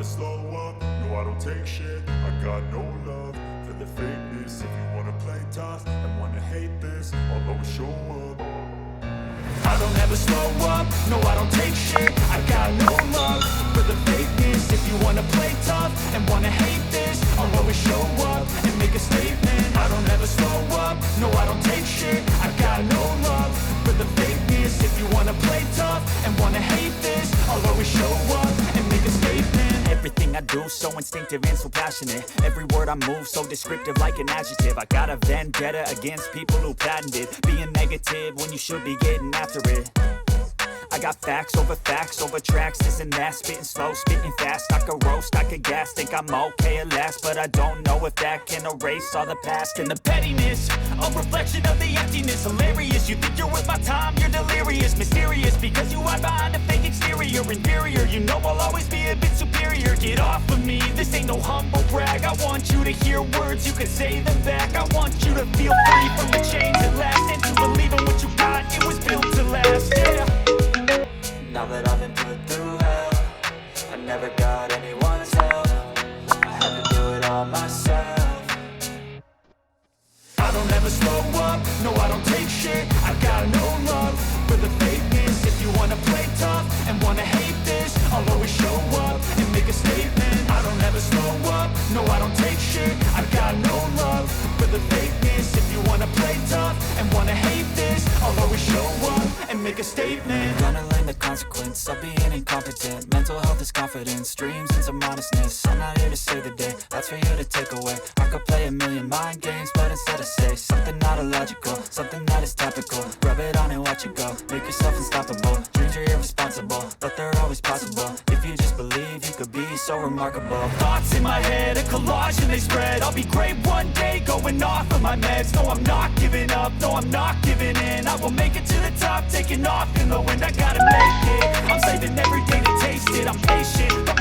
slow up, no I don't take shit. I got no love for the fakeness. If you wanna play tough and wanna hate this, I'll always show up. I don't ever slow up, no I don't take shit. I got no love for the fakeness. If you wanna play tough and wanna hate this, I'll always show up and make a statement. I don't ever slow up, no I don't take shit. I got no love for the fakeness. If you wanna play tough and wanna hate this, I'll always show up and make a statement. Everything I do so instinctive and so passionate. Every word I move so descriptive like an adjective. I got a vendetta against people who patented being negative when you should be getting after it. I got facts over tracks, this and that. Spitting slow, spitting fast. I could roast, I could gas. Think I'm okay at last, but I don't know if that can erase all the past. And the pettiness, a reflection of the emptiness. Hilarious, you think you're worth my time, you're delirious. Mysterious, because you hide behind a fake exterior. Inferior, you know I'll always be a bit superior. Get off of me, this ain't no humble brag. I want you to hear words, you can say them back. I want you to feel free from the chains at last, and to believe in what you got, it was built to last, yeah. Now that I've been put through hell, I never got anyone's help. I had to do it all myself. I don't ever slow up, no I don't take shit. I got no love for the fakeness. If you wanna play tough and wanna hate this, I'll always show up and make a statement. I don't ever slow up, no I don't take shit. I got no love for the fakeness. If you wanna play tough and wanna hate this, I'll always show up and make a statement. Gonna learn the consequence of being incompetent. Mental health is confidence, dreams and some honestness. I'm not here to save the day, that's for you to take away. I could play a million mind games, but instead I say something not illogical, something that is topical. Rub it on and watch it go, make yourself unstoppable. Dreams are irresponsible, but they're always possible. If you just believe, you could be so remarkable. Thoughts in my head, a collage and they spread. I'll be great one day, going off of my meds. No, I'm not giving up, no, I'm not giving in. I will make it to the top, taking off in the wind. I gotta make it, I'm saving every day to taste it. I'm patient,